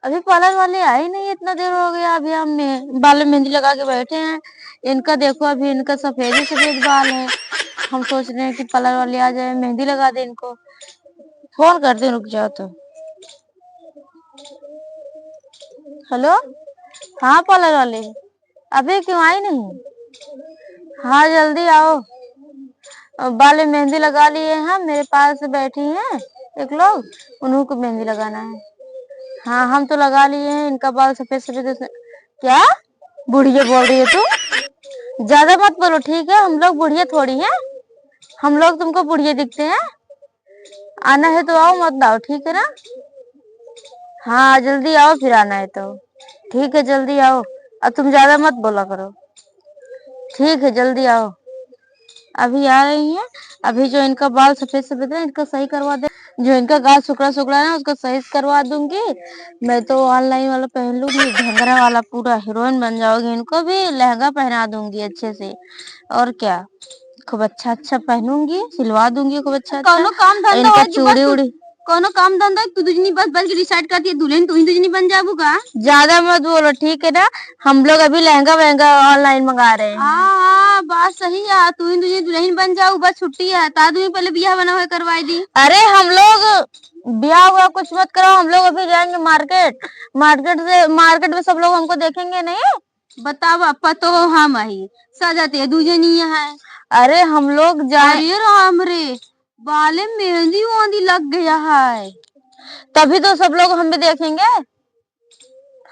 अभी पार्लर वाले आए नहीं, इतना देर हो गया। अभी हम बाल में मेहंदी लगा के बैठे हैं। इनका देखो, अभी इनका सफेद ही सफेद बाल है। हम सोच रहे हैं कि पार्लर वाले आ जाए, मेहंदी लगा दे इनको। फोन कर दे, रुक जाओ तो। हेलो, हाँ पार्लर वाले, अभी क्यों आई नहीं? हाँ जल्दी आओ। बाल में मेहंदी लगा लिए हैं, मेरे पास बैठी हैं एक लोग, उन्हीं को मेहंदी लगाना है। हाँ हम तो लगा लिए हैं, इनका बाल सफेद सफेद। क्या बुढ़िया बोल रही है तू? ज्यादा मत बोलो ठीक है, हम लोग बुढ़िया थोड़ी हैं। हम लोग तुमको बुढ़िया दिखते हैं? आना है तो आओ, मत आओ, ठीक है ना? हाँ जल्दी आओ, फिर आना है तो ठीक है, जल्दी आओ। अब तुम ज्यादा मत बोला करो, ठीक है जल्दी आओ। अभी आ रही हैं। अभी जो इनका बाल सफेद सफेद है, इनका सही करवा दे। जो इनका गाल सुखड़ा सुखड़ा है ना, उसको सही करवा दूंगी। मैं तो ऑनलाइन वाला पहन लूंगी, घंघरा वाला, पूरा हीरोइन बन जाओगी। इनको भी लहंगा पहना दूंगी अच्छे से, और क्या, खूब अच्छा अच्छा पहनूंगी, सिलवा दूंगी खूब अच्छा अच्छा। कोनो काम धंधा इनका होए कि बस चूड़ी उड़ी, कोनो काम धंधा तू दुजनी बस बस के डिसाइड करती है, दुल्हन तू ही दुजनी बन जाबू का? ज्यादा मत बोलो ठीक है ना? हम लोग अभी लहंगा वहंगा ऑनलाइन मंगा रहे हैं। हाँ बात सही है, तू ही तुझे दुल्हन बन जाऊ, बस छुट्टी है ता तू पहले बियाह बना हुआ करवाई दी। अरे हम लोग ब्याह हुआ कुछ मत करो, हम लोग अभी जाएंगे मार्केट। मार्केट में सब लोग हमको देखेंगे नहीं। बतावा पतो हम ही सजाते दुजनी है। अरे हम लोग जाए, अरे राम रे, बाले मेहंदी वोंदी लग गया है। तभी तो सब लोग हम भी देखेंगे,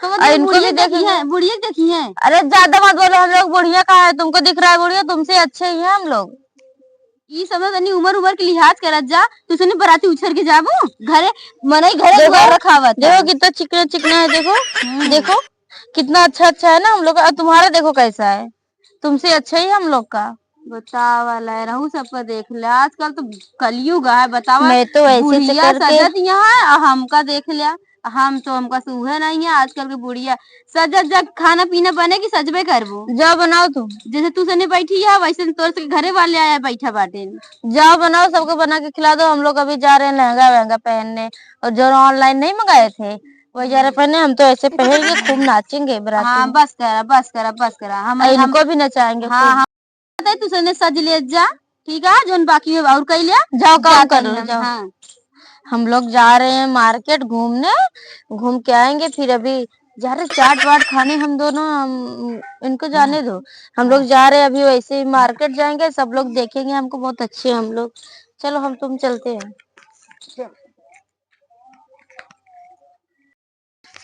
तो और इनको बुढ़िया भी देखी देखेंगे। है, बुढ़िया देखी है। अरे ज्यादा मत बोलो, हम लोग बुढ़िया कहाँ है? तुमको दिख रहा है बुढ़िया? तुमसे अच्छे ही हैं हम लोग। ई समय तनी उम्र उम्र के लिहाज करत जा, तू सने बराती उछर के जाबू घरे, मनई घरे दुआर रखावत है। देखो कितना चिकना चिकना है, देखो देखो कितना अच्छा अच्छा है ना हम लोग का। और तुम्हारा देखो कैसा है, तुमसे अच्छा ही हम लोग का। बतावा ले रहू सब पर देख ले, आजकल तो कलयुग है। बतावा मैं तो ऐसे से बुढ़िया करके, सजत यहाँ है, हमका देख लिया। हम तो हमका सूहे नहीं है आजकल के बुढ़िया सजत। जब खाना पीना बने की सजबे करबो, जाओ बनाओ तुम। जैसे तू सने बैठी है वैसे तोर से घरे वाले आया बैठा बाटे। जाओ बनाओ, सबको बना के खिला दो। हम लोग अभी जा रहे हैं लहंगा वहंगा पहनने, और जो ऑनलाइन नहीं मंगाए थे वही जा रहे पहनने। हम तो ऐसे पहन के खूब नाचेंगे बराती हाँ में। बस करा बस करा बस करा, हम इनको भी नचाएंगे हाँ खूब। हाँ तू सने सज ले जा, ठीक है जोन बाकी है और कह लिया। जाओ काम कर लो, हम जाओ। हाँ हम लोग जा रहे हैं मार्केट घूमने, घूम के आएंगे। फिर अभी जा रहे चाट वाट खाने हम दोनों। इनको जाने दो, हम लोग जा रहे हैं अभी वैसे ही मार्केट जाएंगे, सब लोग देखेंगे हमको, बहुत अच्छे हैं हम लोग। चलो हम तुम चलते हैं।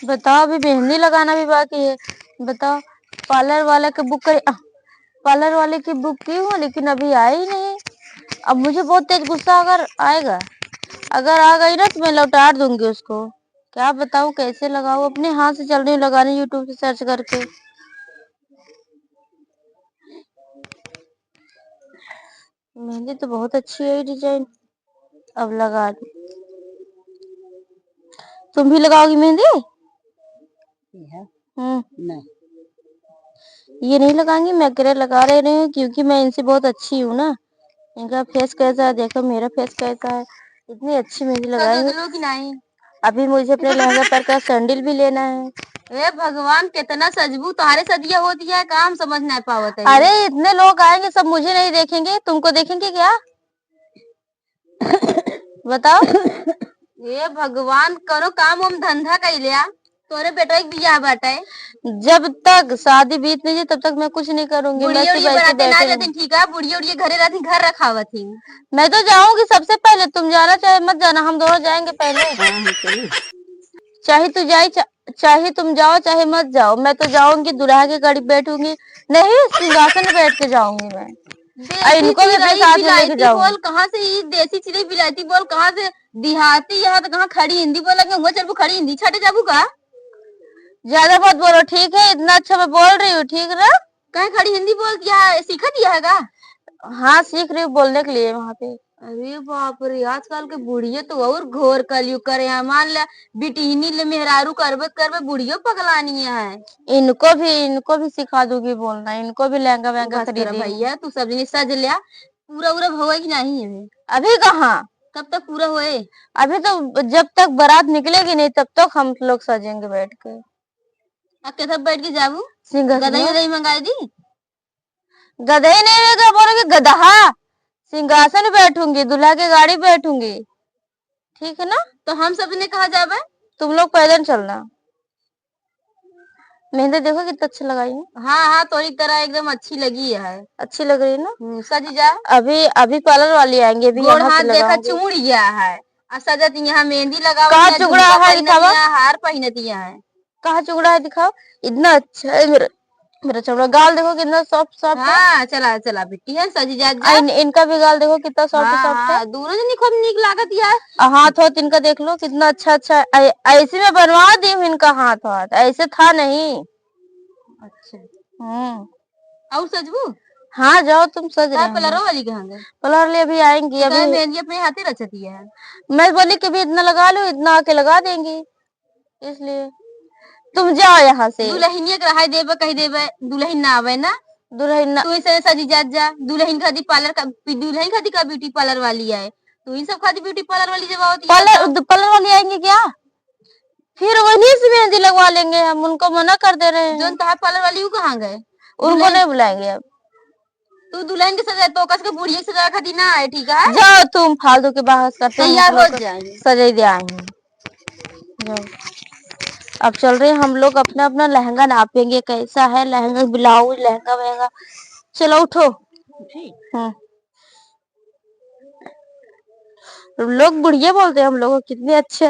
बताओ, अभी मेहंदी लगाना भी बाकी है। बताओ, पार्लर वाले के बुक करे, पार्लर वाले की बुक की हूँ लेकिन अभी आई ही नहीं। अब मुझे बहुत तेज गुस्सा अगर आएगा, अगर आ गई ना तो मैं लौटा दूंगी उसको। क्या बताऊँ कैसे लगाऊं? अपने हाथ से चल रही हूँ लगाने, यूट्यूब से सर्च करके। मेहंदी तो बहुत अच्छी है डिजाइन, अब लगा दूं। तुम भी लगाओगी मेहंदी? नहीं, ये नहीं लगाएंगी, मैं अकेले लगा रही हूँ क्योंकि मैं इनसे बहुत अच्छी हूँ ना। इनका फेस कैसा है देखो, मेरा फेस कैसा है। इतनी अच्छी मेहंदी लगाएंगे कि नहीं। अभी मुझे अपने लहंगा पर का सैंडल भी लेना है। ए भगवान, कितना सजबू तुम्हारे सदिया होती है, काम समझ नहीं पावत है। अरे इतने लोग आएंगे, सब मुझे नहीं देखेंगे, तुमको देखेंगे क्या? बताओ। ये भगवान, करो काम हम धंधा कर लिया, तोरे बेटा एक बियाह बाटे। जब तक शादी बीत नहीं जाए तब तक मैं कुछ नहीं करूंगी। मैं सिर्फ ऐसे ना बैठे जाती ठीक है, बुढ़िया उड़िया घरे रहती, घर रखावत थी। मैं तो जाऊंगी सबसे पहले, तुम जाना चाहे मत जाना, हम दोनों जाएंगे पहले। चाहे तू जाए चाहे तुम जाओ चाहे मत जाओ, मैं तो जाऊंगी, दुल्हा के गाड़ी बैठूंगी। नहीं, सिंहासन में बैठ के जाऊंगी मैं। इनको भी अपने साथ में लेके जाऊंगी। बोल कहाँ से ये देसी चिड़ई बिलायती बोल कहाँ से देहाती, यहाँ तो कहाँ खड़ी हिंदी बोला वो चल खड़ी हिंदी छठे जाबू का। ज्यादा मत बोलो ठीक है, इतना अच्छा मैं बोल रही हूँ, ठीक ना? कहीं खड़ी हिंदी बोल दिया सीखा दिया है? हाँ सीख रही हूँ बोलने के लिए वहाँ पे। अरे बाप रे, आजकल के बुढ़िया तो और घोर कलयुग करे हैं। मान ले बिटिहनी ले मेहरारू करबे करबे बुढ़ियो पगलानी है। इनको भी सिखा दूंगी बोलना, इनको भी लहंगा वहंगा खरीदी। भैया तू सब सज लिया, पूरा उरा भवा की नहीं है अभी कहाँ, कब तक पूरा होए? अभी तो जब तक बारात निकलेगी नहीं तब तक हम लोग सजेंगे बैठ के। अब कैसे बैठ के जाबू? सिंहासन गदही में। वदही मंगाई दी? गधे ही नहीं रहेगा, बोलोगे गदहा। सिंहासन में बैठूंगी, दूल्हा की गाड़ी पे बैठूंगी, ठीक है ना। तो हम सब ने कहा जाबे? तुम लोग पैदल चलना। मेहंदी देखो कितना अच्छा लगाई है। हाँ हाँ, तोरी तरह एकदम अच्छी लगी है। अच्छी लग रही है ना। सज जा। अभी अभी पार्लर वाली आएंगे, अभी गोड़ यहाँ हाथ पे देखा लगाऊंगी। चूड़ गया है। और सजत यहाँ मेहंदी कहाँ लगावत चुगड़ा झुमका है पहनती दिखावा। है, हार पहनती है। कहाँ चुगड़ा है दिखाओ। इतना अच्छा है मेरा मेरा चमड़ा। गाल देखो कितना सॉफ्ट सॉफ्ट है। हाँ चला चला बेटी है, सजी जा जा। इनका भी गाल देखो कितना सॉफ्ट हाँ सॉफ्ट है। हाँ, दोनों जनी खूब नीक लागत यार। हाथ वाथ इनका देख लो कितना अच्छा अच्छा है। ऐसे में बनवा दी हूँ इनका हाथ वाथ, ऐसे था नहीं। अच्छा। हम्म। और सजबू? हाँ जाओ, तुम सज रहे हो। पलरो वाली कहाँ गए? पलर ले अभी आएंगी। तो अभी कहे मेहंदी अपने हाथे रचती है। मैं बोली कि भी इतना लगा लो, इतना आके लगा देंगी, इसलिए। तुम जाओ यहाँ से। दुल्हनिया के रहाई देबे कही देबे, दुल्हन ना आवे ना। दुल्हन तू इसे सजी जा जा। दुल्हन खाती पार्लर का, दुल्हन खाती का ब्यूटी पार्लर वाली है। तू इन सब खाती ब्यूटी पार्लर वाली जब होती है पार्लर पार्लर वाली आएंगी क्या? फिर वहीं से मेहंदी लगवा लेंगे, हम उनको मना कर दे रहे हैं। जो तहार पार्लर वाली वो कहाँ गए? उनको नहीं बुलाएंगे अब। तू दुल्हन के सजा तो कस के बुढ़िया के सजा खाती ना है, ठीक है। जाओ तुम फालतू के बहस करते हो। तैयार हो जाएंगे। सजा दे आएंगे। जाओ। अब चल रहे हैं हम लोग, अपना अपना लहंगा नापेंगे कैसा है, लहंगा ब्लाउज लहंगा वहंगा। चलो उठो। लोग बुढ़िया बोलते हैं हम लोग को, कितने अच्छे